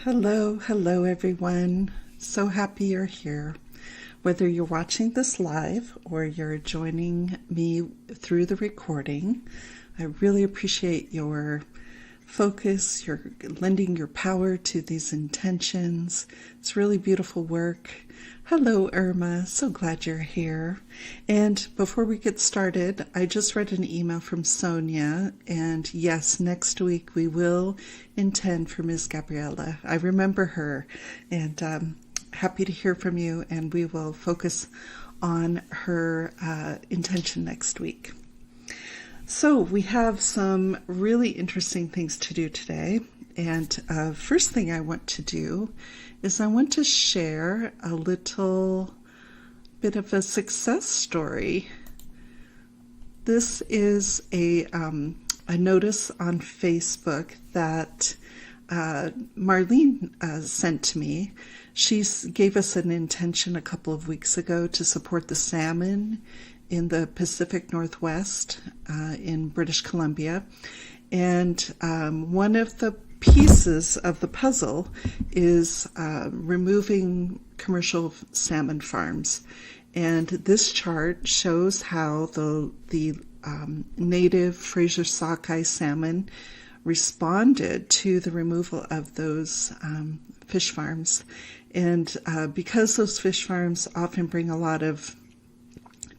Hello everyone. So happy you're here. Whether you're watching this live or you're joining me through the recording, I really appreciate your focus, your lending your power to these intentions. It's really beautiful work. Hello Irma, so glad you're here. And before we get started, I just read an email from Sonia, and yes, next week we will intend for Ms. Gabriella. I remember her, and happy to hear from you, and we will focus on her intention next week. So we have some really interesting things to do today, and first thing I want to do is I want to share a little bit of a success story. This is a notice on Facebook that Marlene sent to me. She gave us an intention a couple of weeks ago to support the salmon in the Pacific Northwest in British Columbia. And one of the pieces of the puzzle is removing commercial salmon farms. And this chart shows how the native Fraser sockeye salmon responded to the removal of those fish farms. And because those fish farms often bring a lot of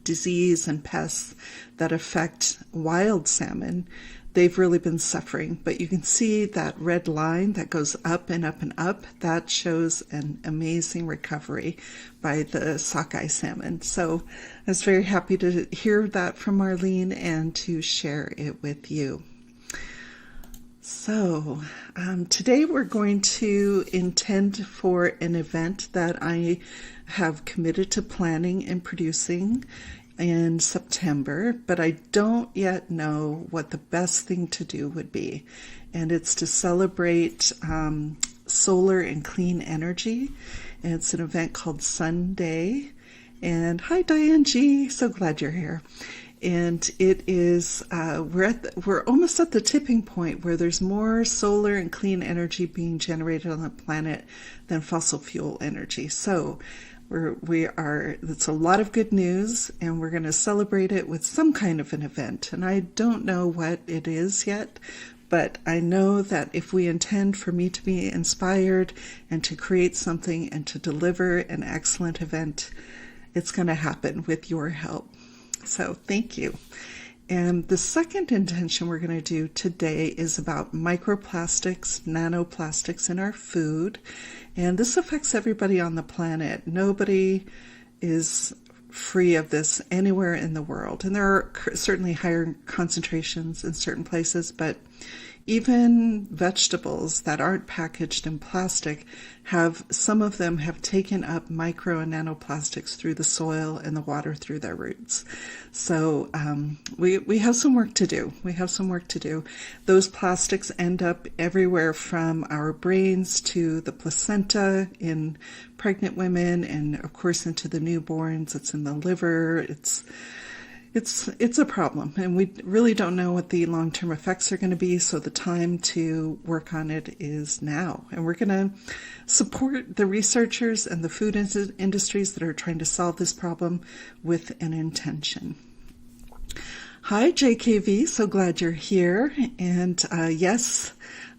disease and pests that affect wild salmon, they've really been suffering. But you can see that red line that goes up and up and up. That shows an amazing recovery by the sockeye salmon. So I was very happy to hear that from Marlene and to share it with you. So today we're going to intend for an event that I have committed to planning and producing in September, but I don't yet know what the best thing to do would be. And it's to celebrate solar and clean energy. And it's an event called Sun Day. And hi, Diane G. So glad you're here. And it is, we're almost at the tipping point where there's more solar and clean energy being generated on the planet than fossil fuel energy. So it's a lot of good news, and we're going to celebrate it with some kind of an event. And I don't know what it is yet, but I know that if we intend for me to be inspired and to create something and to deliver an excellent event, it's going to happen with your help. So thank you. And the second intention we're going to do today is about microplastics, nanoplastics in our food. And this affects everybody on the planet. Nobody is free of this anywhere in the world. And there are certainly higher concentrations in certain places, but even vegetables that aren't packaged in plastic some of them have taken up micro and nanoplastics through the soil and the water through their roots. So we have some work to do. Those plastics end up everywhere from our brains to the placenta in pregnant women, and of course into the newborns. It's in the liver. It's a problem, and we really don't know what the long-term effects are going to be, so the time to work on it is now. And we're going to support the researchers and the food industries that are trying to solve this problem with an intention. Hi, JKV, so glad you're here. And yes,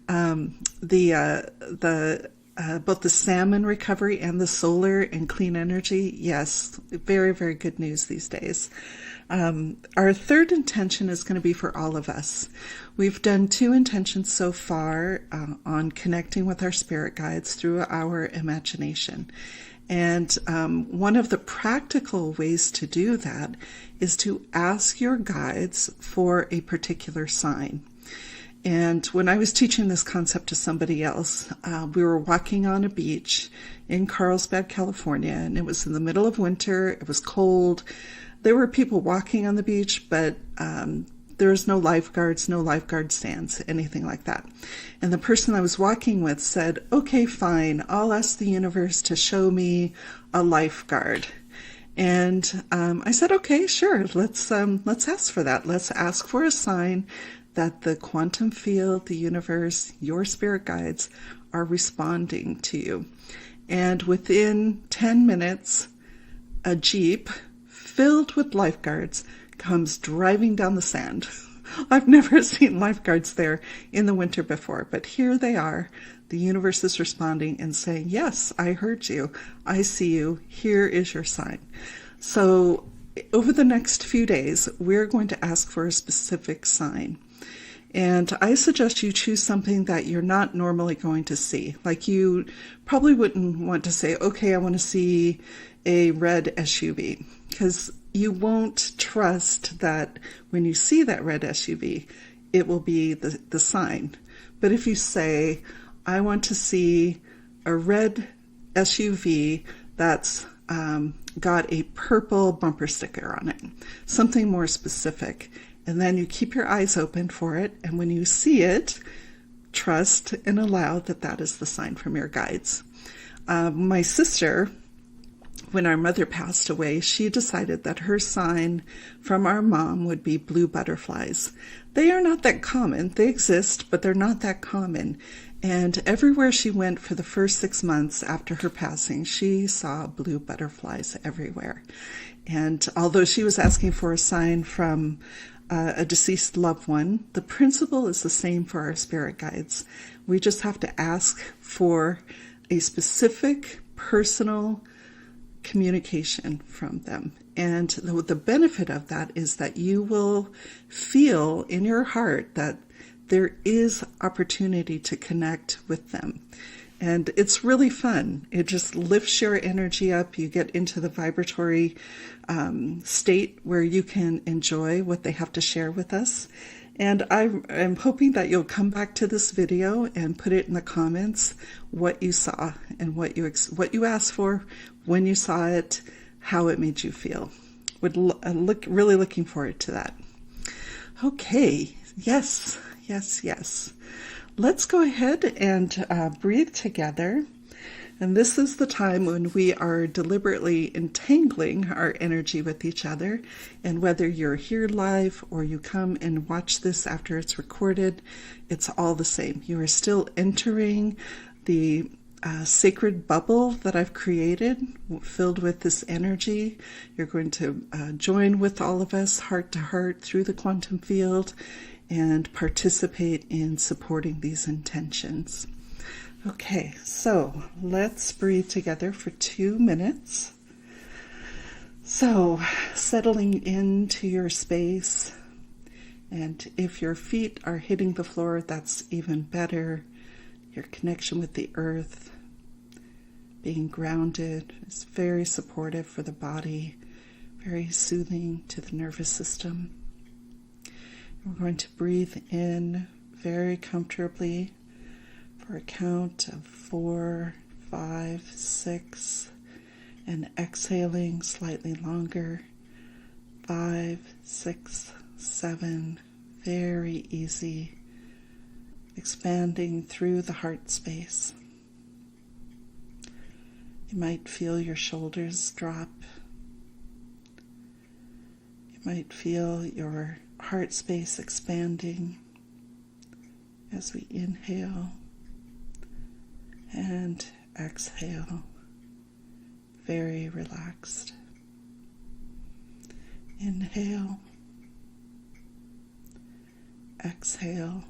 both the salmon recovery and the solar and clean energy, yes, very, very good news these days. Our third intention is going to be for all of us. We've done 2 intentions so far on connecting with our spirit guides through our imagination. And one of the practical ways to do that is to ask your guides for a particular sign. And when I was teaching this concept to somebody else, we were walking on a beach in Carlsbad, California, and it was in the middle of winter. It was cold. There were people walking on the beach, but there was no lifeguards, no lifeguard stands, anything like that. And the person I was walking with said, okay, fine, I'll ask the universe to show me a lifeguard. And I said, okay, sure, let's ask for that. Let's ask for a sign that the quantum field, the universe, your spirit guides are responding to you. And within 10 minutes, a Jeep filled with lifeguards comes driving down the sand. I've never seen lifeguards there in the winter before, but here they are. The universe is responding and saying, yes, I heard you. I see you. Here is your sign. So over the next few days, we're going to ask for a specific sign. And I suggest you choose something that you're not normally going to see. Like, you probably wouldn't want to say, okay, I want to see a red SUV, because you won't trust that when you see that red SUV, it will be the sign. But if you say, I want to see a red SUV that's got a purple bumper sticker on it, something more specific, and then you keep your eyes open for it, and when you see it, trust and allow that that is the sign from your guides. My sister, when our mother passed away, she decided that her sign from our mom would be blue butterflies. They are not that common. They exist, but they're not that common. And everywhere she went for the first 6 months after her passing, she saw blue butterflies everywhere. And although she was asking for a sign from a deceased loved one, the principle is the same for our spirit guides. We just have to ask for a specific personal communication from them. And the benefit of that is that you will feel in your heart that there is opportunity to connect with them. And it's really fun. It just lifts your energy up. You get into the vibratory state where you can enjoy what they have to share with us. And I'm hoping that you'll come back to this video and put it in the comments what you saw and what you asked for, when you saw it, how it made you feel. Really looking forward to that. Okay, yes. Let's go ahead and breathe together. And this is the time when we are deliberately entangling our energy with each other. And whether you're here live or you come and watch this after it's recorded, it's all the same. You are still entering the sacred bubble that I've created, filled with this energy. You're going to join with all of us, heart to heart, through the quantum field, and participate in supporting these intentions. Okay, so let's breathe together for 2 minutes. So, settling into your space, and if your feet are hitting the floor, that's even better. Your connection with the earth, being grounded, is very supportive for the body, very soothing to the nervous system. We're going to breathe in very comfortably for a count of 4, 5, 6, and exhaling slightly longer. 5, 6, 7, very easy, expanding through the heart space. You might feel your shoulders drop. You might feel your heart space expanding as we inhale and exhale, very relaxed. Inhale, exhale,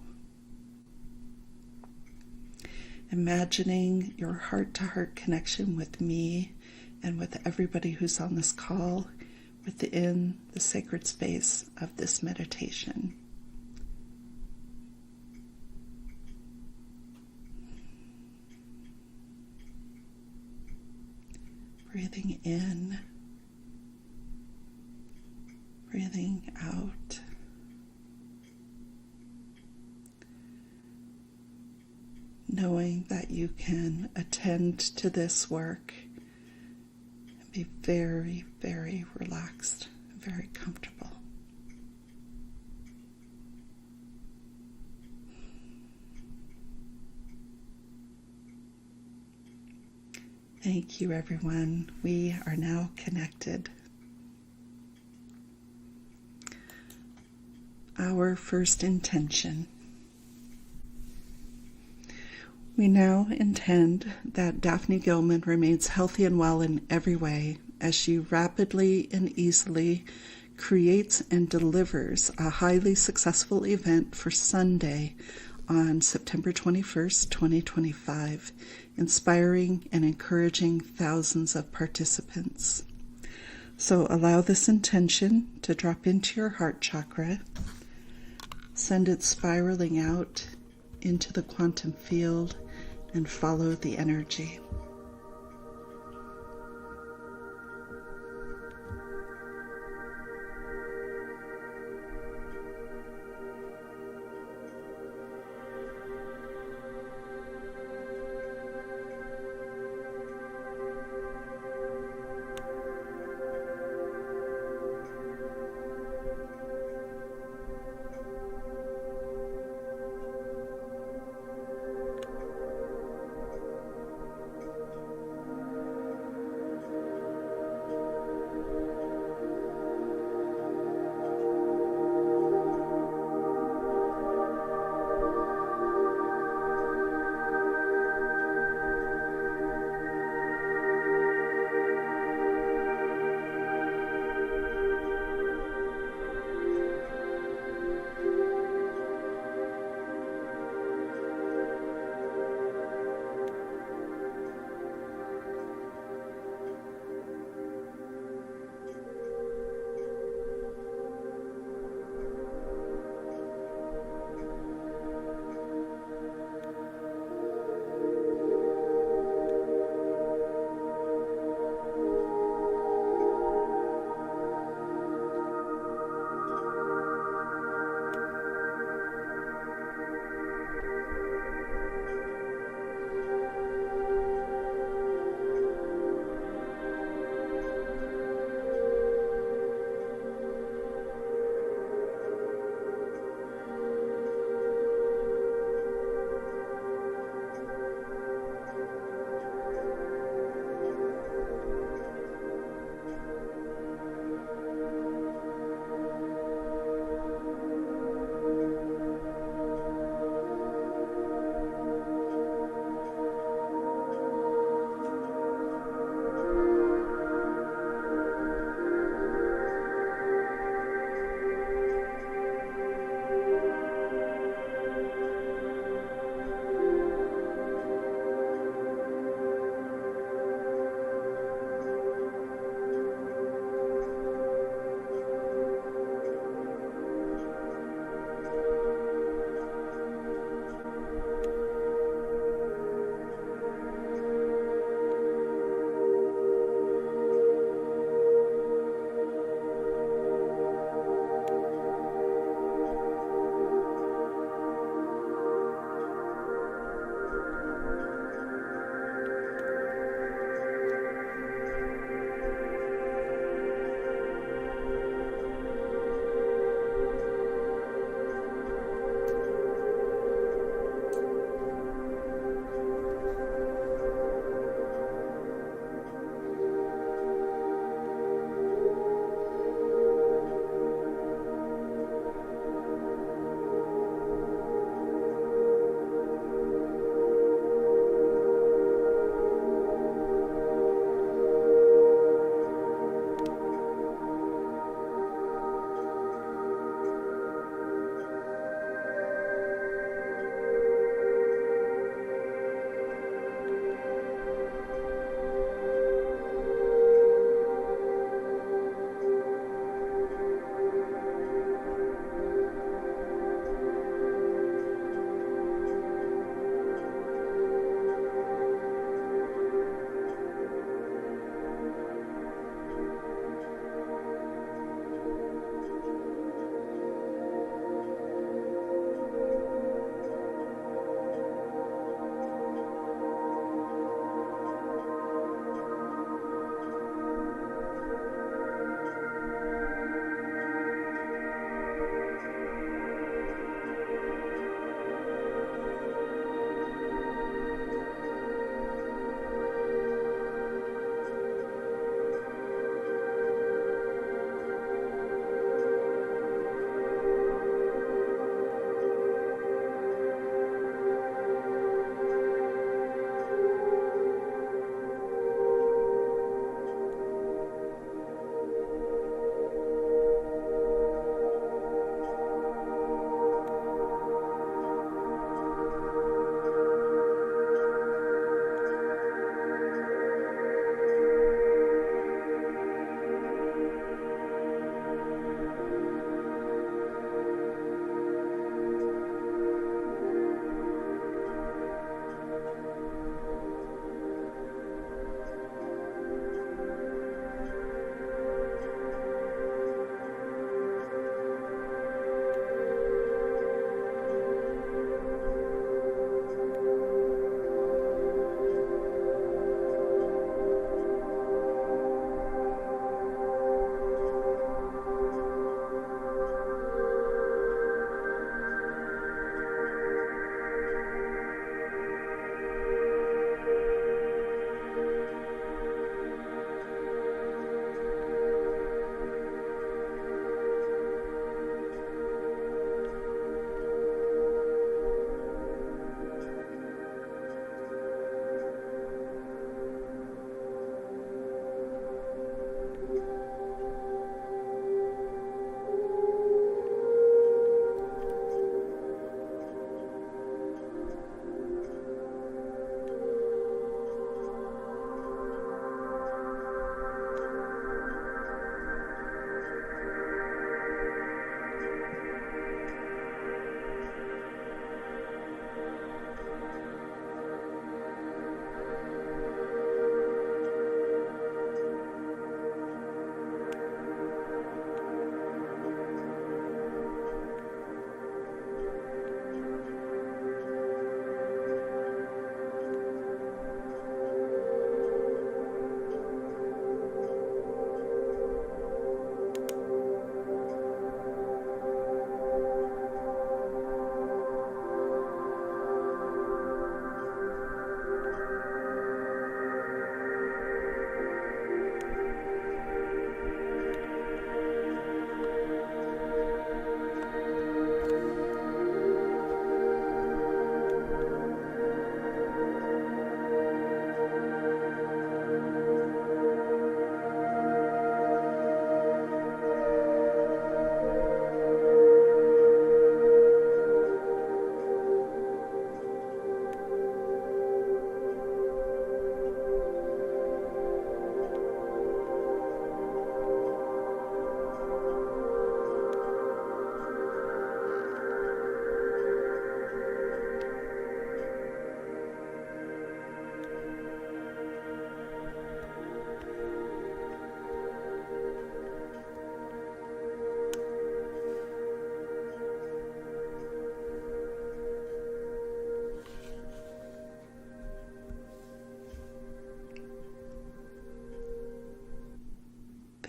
imagining your heart-to-heart connection with me and with everybody who's on this call within the sacred space of this meditation. Breathing in, breathing out. Knowing that you can attend to this work and be very, very relaxed and very comfortable. Thank you, everyone. We are now connected. our first intention. We now intend that Daphne Gilman remains healthy and well in every way as she rapidly and easily creates and delivers a highly successful event for Sunday on September 21st, 2025, inspiring and encouraging thousands of participants. So allow this intention to drop into your heart chakra, send it spiraling out into the quantum field, and follow the energy.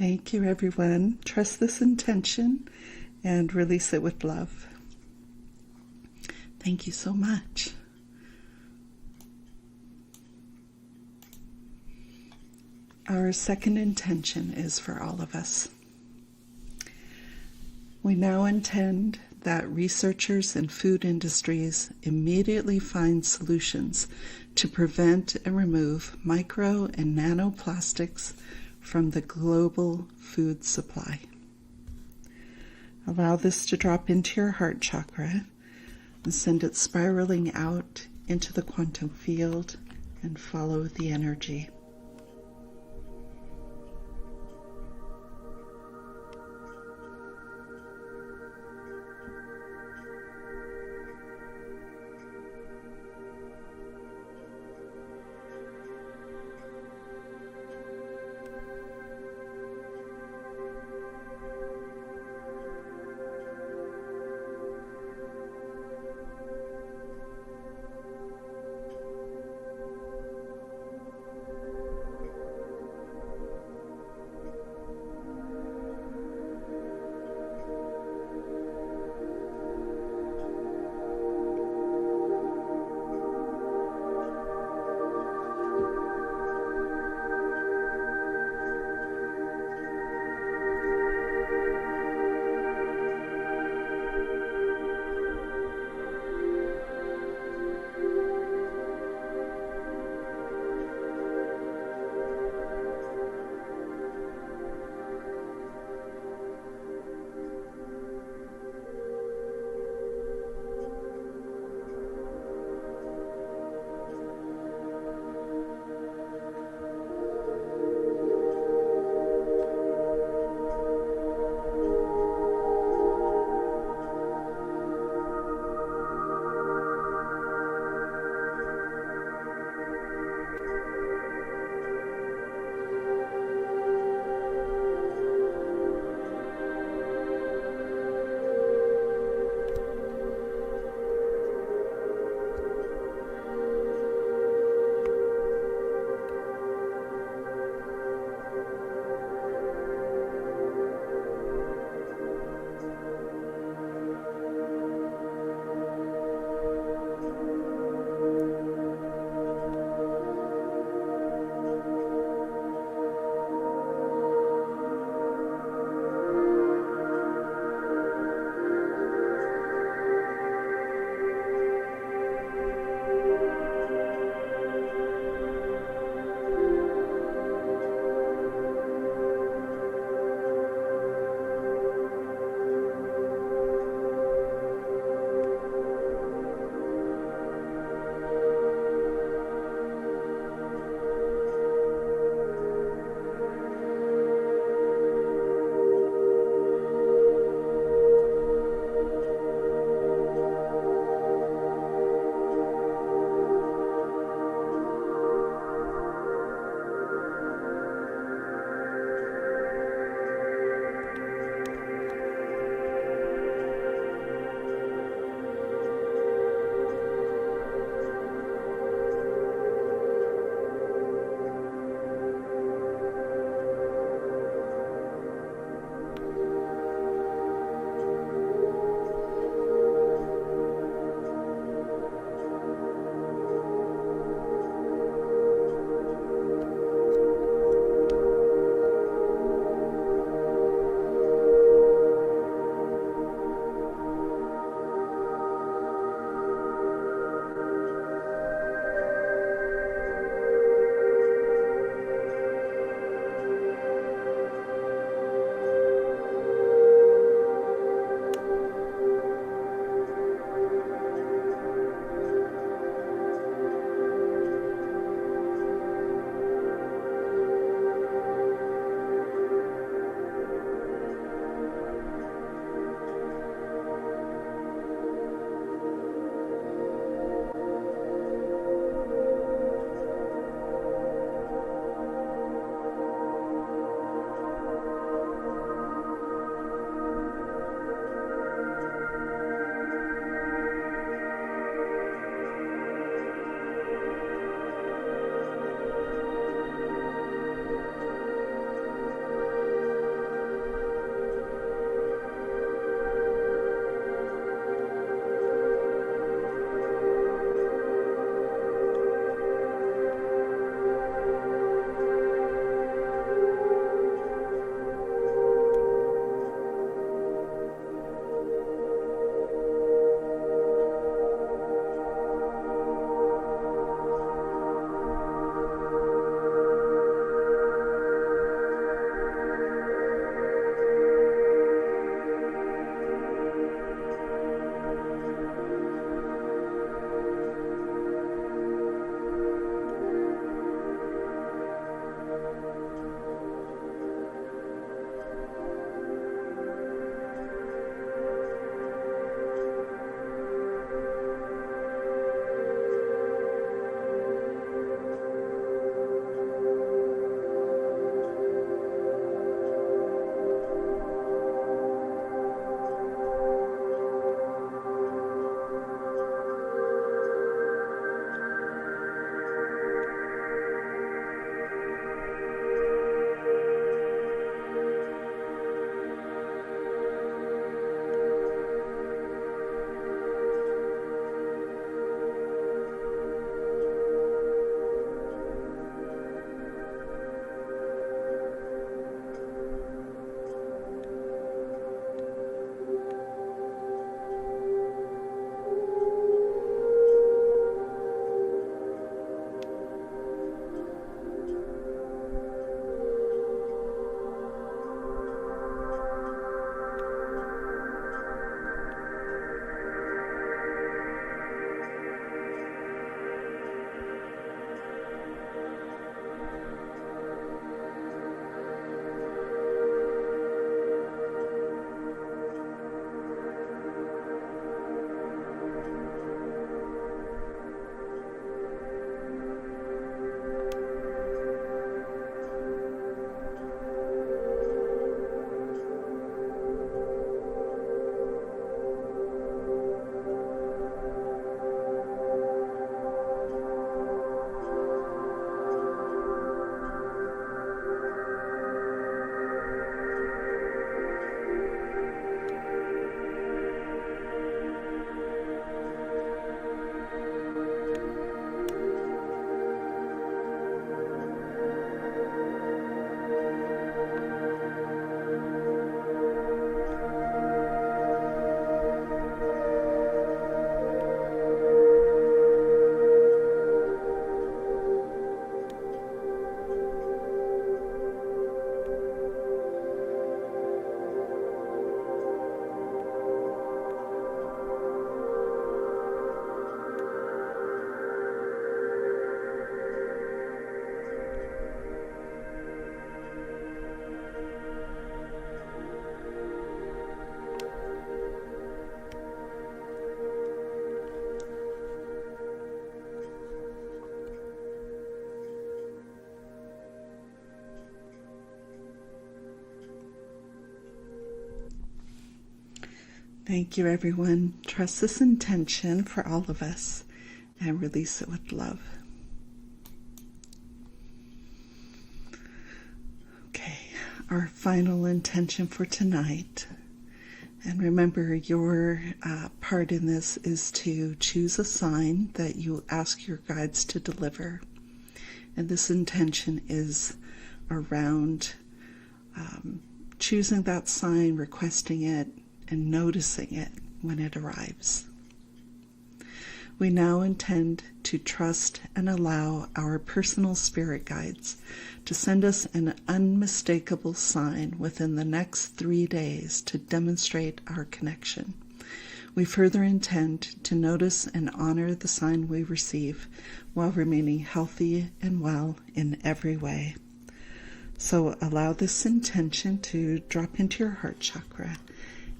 Thank you, everyone. Trust this intention and release it with love. Thank you so much. Our second intention is for all of us. We now intend that researchers and food industries immediately find solutions to prevent and remove micro and nanoplastics from the global food supply. Allow this to drop into your heart chakra and send it spiraling out into the quantum field and follow the energy. Thank you, everyone. Trust this intention for all of us and release it with love. Okay, our final intention for tonight. And remember, your part in this is to choose a sign that you ask your guides to deliver. And this intention is around choosing that sign, requesting it, and noticing it when it arrives. We now intend to trust and allow our personal spirit guides to send us an unmistakable sign within the next 3 days to demonstrate our connection. We further intend to notice and honor the sign we receive while remaining healthy and well in every way. So allow this intention to drop into your heart chakra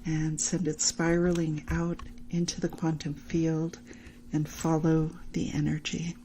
and send it spiraling out into the quantum field and follow the energy.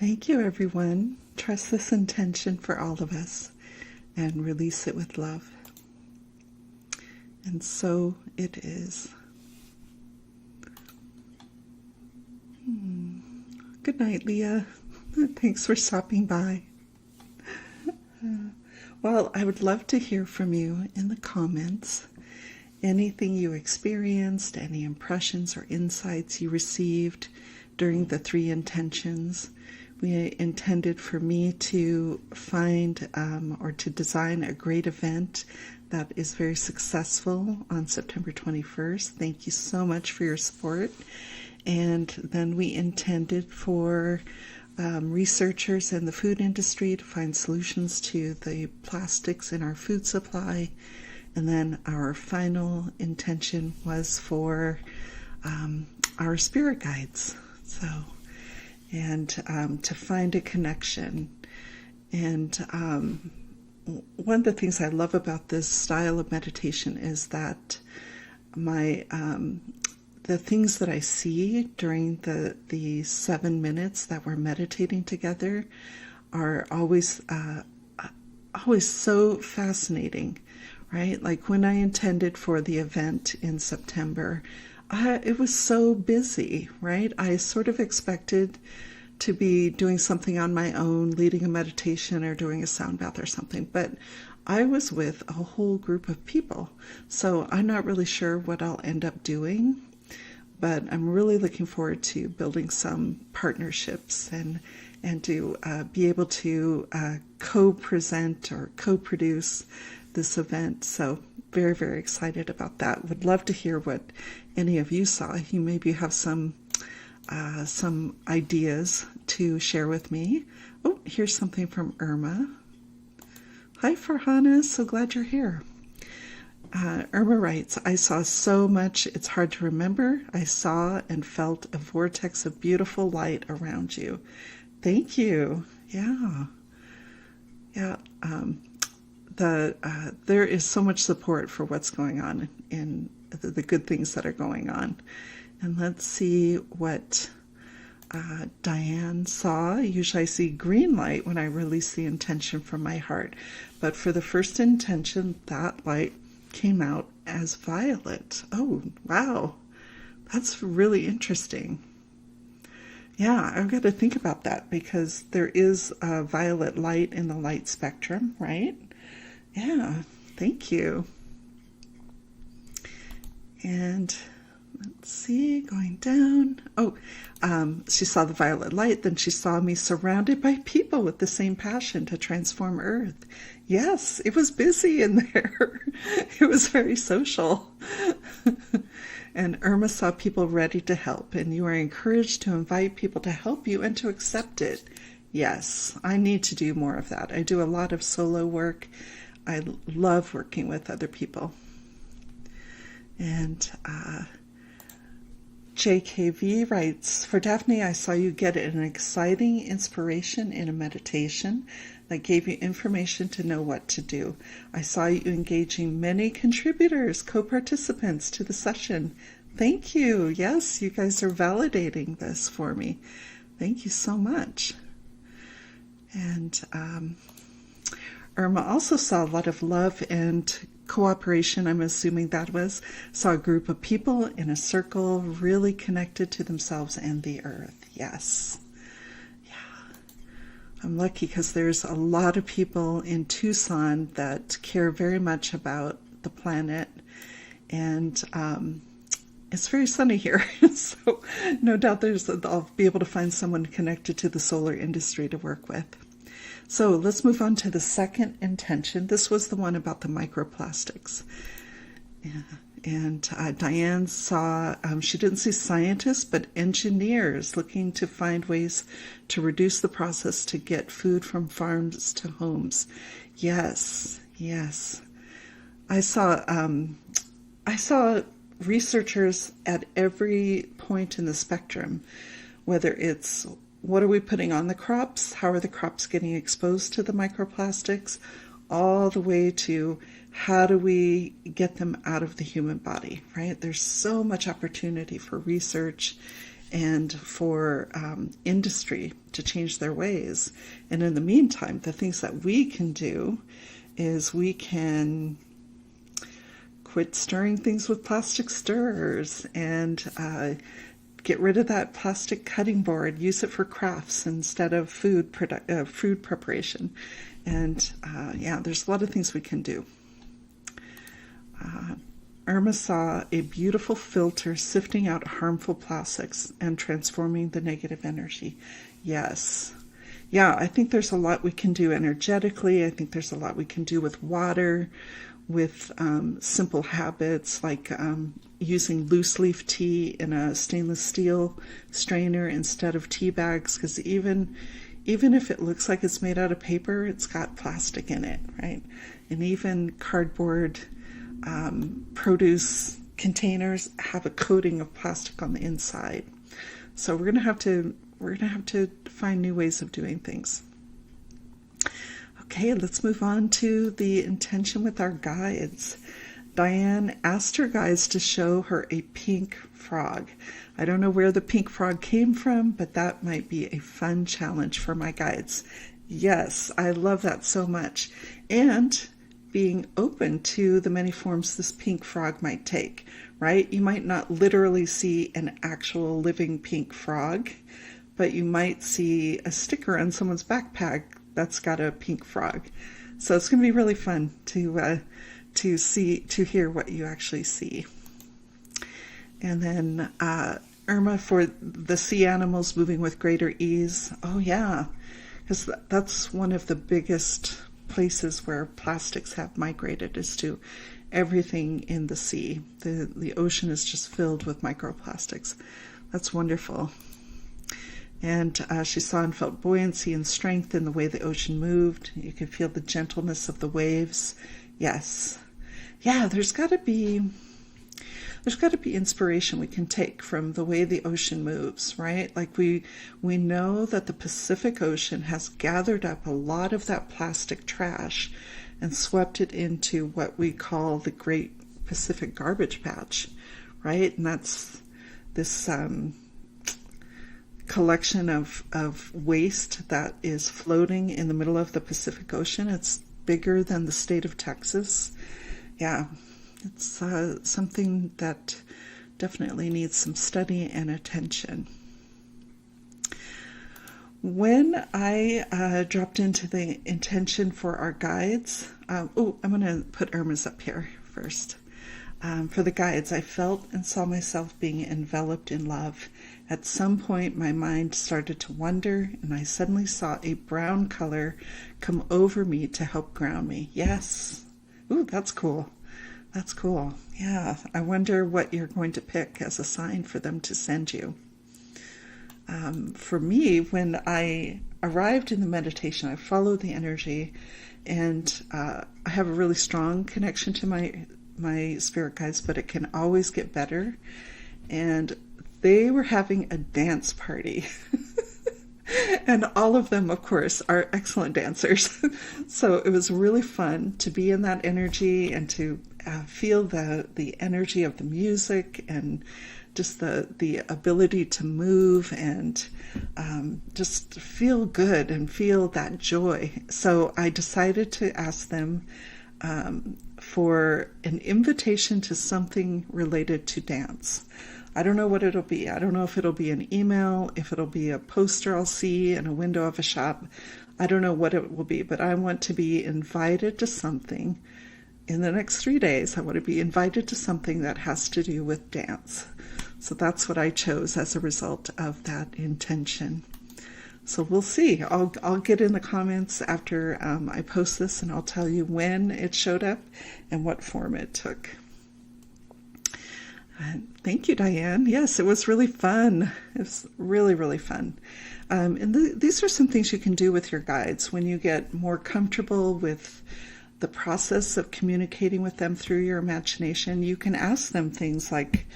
Thank you, everyone. Trust this intention for all of us and release it with love. And so it is. Good night, Leah. Thanks for stopping by. Well, I would love to hear from you in the comments. Anything you experienced, any impressions or insights you received during the 3 intentions. We intended for me to find or to design a great event that is very successful on September 21st. Thank you so much for your support. And then we intended for researchers in the food industry to find solutions to the plastics in our food supply. And then our final intention was for our spirit guides. And to find a connection. And one of the things I love about this style of meditation is that the things that I see during the 7 minutes that we're meditating together are always so fascinating, right? Like when I intended for the event in September, it was so busy, right? I sort of expected to be doing something on my own, leading a meditation or doing a sound bath or something, but I was with a whole group of people. So I'm not really sure what I'll end up doing, but I'm really looking forward to building some partnerships and to be able to co-present or co-produce this event. So very, very excited about that. Would love to hear what any of you saw. You maybe have some ideas to share with me. Oh, here's something from Irma. Hi, Farhana. So glad you're here. Irma writes, I saw so much, it's hard to remember. I saw and felt a vortex of beautiful light around you. Thank you. Yeah. There is so much support for what's going on in the good things that are going on. And let's see what Diane saw. Usually I see green light when I release the intention from my heart. But for the first intention, that light came out as violet. Oh, wow. That's really interesting. Yeah, I've got to think about that because there is a violet light in the light spectrum, right? Yeah, thank you. And let's see, going down. Oh, she saw the violet light. Then she saw me surrounded by people with the same passion to transform Earth. Yes, it was busy in there. It was very social. And Irma saw people ready to help, and you are encouraged to invite people to help you and to accept it. Yes, I need to do more of that. I do a lot of solo work. I love working with other people. And JKV writes, for Daphne, I saw you get an exciting inspiration in a meditation that gave you information to know what to do. I saw you engaging many contributors, co-participants to the session. Thank you. Yes, you guys are validating this for me. Thank you so much. And Irma also saw a lot of love and cooperation. I'm assuming that saw a group of people in a circle really connected to themselves and the earth. Yes. I'm lucky because there's a lot of people in Tucson that care very much about the planet, and it's very sunny here, so no doubt I'll be able to find someone connected to the solar industry to work with. So let's move on to the second intention. This was the one about the microplastics. Yeah. And Diane saw, she didn't see scientists, but engineers looking to find ways to reduce the process to get food from farms to homes. Yes. I saw researchers at every point in the spectrum, whether it's what are we putting on the crops, how are the crops getting exposed to the microplastics, all the way to how do we get them out of the human body, right? There's so much opportunity for research and for industry to change their ways. And in the meantime, the things that we can do is we can quit stirring things with plastic stirrers and get rid of that plastic cutting board, use it for crafts instead of food preparation. And yeah, there's a lot of things we can do. Irma saw a beautiful filter sifting out harmful plastics and transforming the negative energy. Yes. Yeah, I think there's a lot we can do energetically. I think there's a lot we can do with water, with simple habits like using loose leaf tea in a stainless steel strainer instead of tea bags, because even if it looks like it's made out of paper, it's got plastic in it, right? And even cardboard produce containers have a coating of plastic on the inside. So we're gonna have to find new ways of doing things. Okay, let's move on to the intention with our guides. Diane asked her guides to show her a pink frog. I don't know where the pink frog came from, but that might be a fun challenge for my guides. Yes, I love that so much. And being open to the many forms this pink frog might take, right? You might not literally see an actual living pink frog, but you might see a sticker on someone's backpack that's got a pink frog. So it's going to be really fun to hear what you actually see. And then Irma for the sea animals moving with greater ease. Oh yeah, because that's one of the biggest places where plastics have migrated, is to everything in the sea. The ocean is just filled with microplastics. That's wonderful. And she saw and felt buoyancy and strength in the way the ocean moved. You could feel the gentleness of the waves. Yes. Yeah, there's got to be inspiration we can take from the way the ocean moves, right? Like we know that the Pacific Ocean has gathered up a lot of that plastic trash and swept it into what we call the Great Pacific Garbage Patch, right? And that's this collection of waste that is floating in the middle of the Pacific Ocean. It's bigger than the state of Texas. Yeah, it's something that definitely needs some study and attention. When I dropped into the intention for our guides, I'm going to put Irma's up here first. For the guides, I felt and saw myself being enveloped in love. At some point, my mind started to wander, and I suddenly saw a brown color come over me to help ground me. Yes. Ooh, that's cool. That's cool. Yeah. I wonder what you're going to pick as a sign for them to send you. For me, when I arrived in the meditation, I followed the energy, and I have a really strong connection to my spirit guides, but it can always get better. And they were having a dance party. And all of them, of course, are excellent dancers. So it was really fun to be in that energy and to feel the energy of the music and just the ability to move and just feel good and feel that joy. So I decided to ask them for an invitation to something related to dance. I don't know what it'll be. I don't know if it'll be an email, if it'll be a poster I'll see in a window of a shop. I don't know what it will be, but I want to be invited to something in the next 3 days. I want to be invited to something that has to do with dance. So that's what I chose as a result of that intention. So we'll see. I'll get in the comments after I post this, and I'll tell you when it showed up and what form it took. Thank you, Diane. Yes, it was really fun. It was really, really fun. And these are some things you can do with your guides when you get more comfortable with the process of communicating with them through your imagination. You can ask them things like,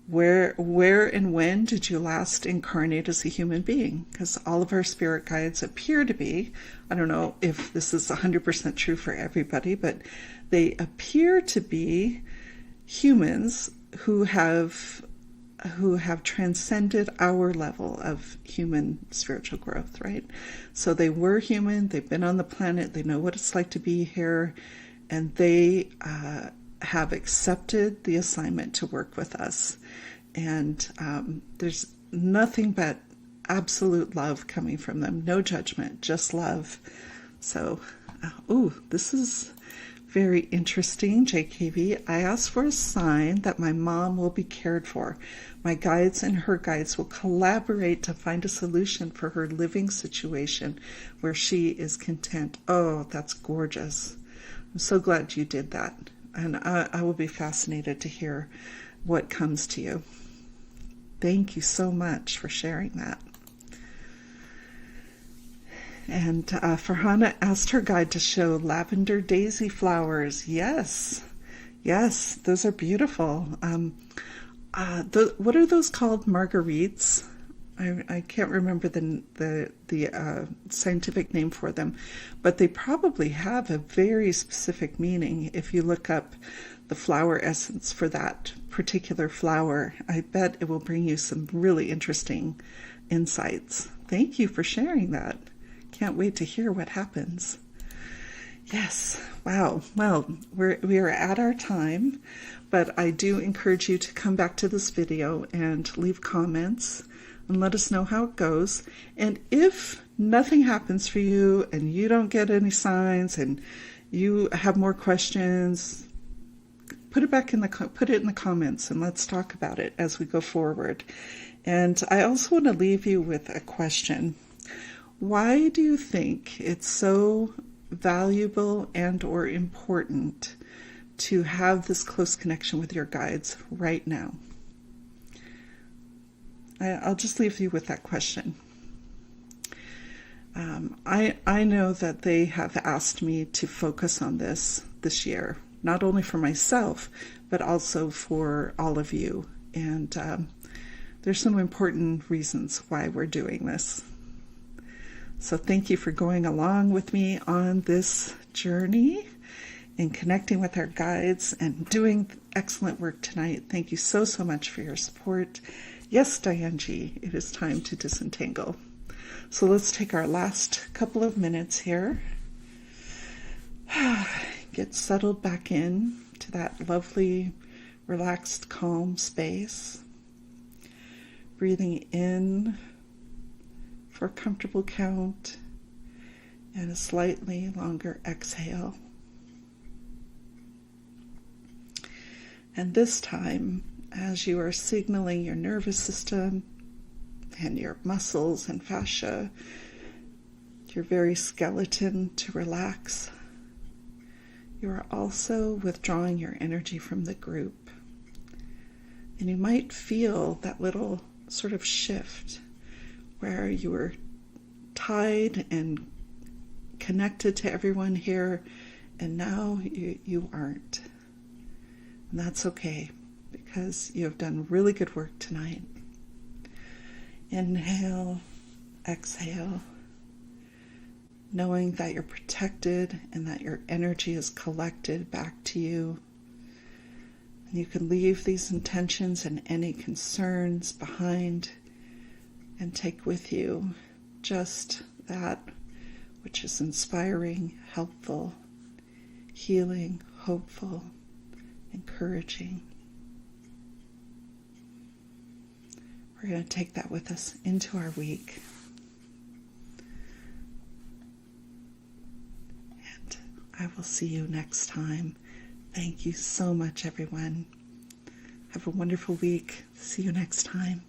where and when did you last incarnate as a human being? Because all of our spirit guides appear to be, I don't know if this is 100% true for everybody, but they appear to be humans who have who have transcended our level of human spiritual growth, right? So they were human, they've been on the planet, they know what it's like to be here, and they have accepted the assignment to work with us. And there's nothing but absolute love coming from them. No judgment, just love. So, this is very interesting, JKV. I asked for a sign that my mom will be cared for. My guides and her guides will collaborate to find a solution for her living situation where she is content. Oh, that's gorgeous. I'm so glad you did that. And I will be fascinated to hear what comes to you. Thank you so much for sharing that. And Farhana asked her guide to show lavender daisy flowers. Yes, those are beautiful. What are those called? Marguerites? I can't remember the scientific name for them, but they probably have a very specific meaning. If you look up the flower essence for that particular flower, I bet it will bring you some really interesting insights. Thank you for sharing that. Can't wait to hear what happens. Yes, wow. Well, we are at our time, but I do encourage you to come back to this video and leave comments and let us know how it goes. And if nothing happens for you and you don't get any signs and you have more questions, put it in the comments and let's talk about it as we go forward. And I also want to leave you with a question. Why do you think it's so valuable and or important to have this close connection with your guides right now? I'll just leave you with that question. I know that they have asked me to focus on this year, not only for myself, but also for all of you. And there's some important reasons why we're doing this. So thank you for going along with me on this journey and connecting with our guides and doing excellent work tonight. Thank you so much for your support. Yes, Diane G, it is time to disentangle. So let's take our last couple of minutes here. Get settled back in to that lovely, relaxed, calm space. Breathing in for a comfortable count and a slightly longer exhale. And this time, as you are signaling your nervous system and your muscles and fascia, your very skeleton to relax, you are also withdrawing your energy from the group. And you might feel that little sort of shift where you were tied and connected to everyone here, and now you aren't. And that's okay, because you have done really good work tonight. Inhale, exhale, knowing that you're protected and that your energy is collected back to you. And you can leave these intentions and any concerns behind and take with you just that which is inspiring, helpful, healing, hopeful, encouraging. We're going to take that with us into our week. And I will see you next time. Thank you so much, everyone. Have a wonderful week. See you next time.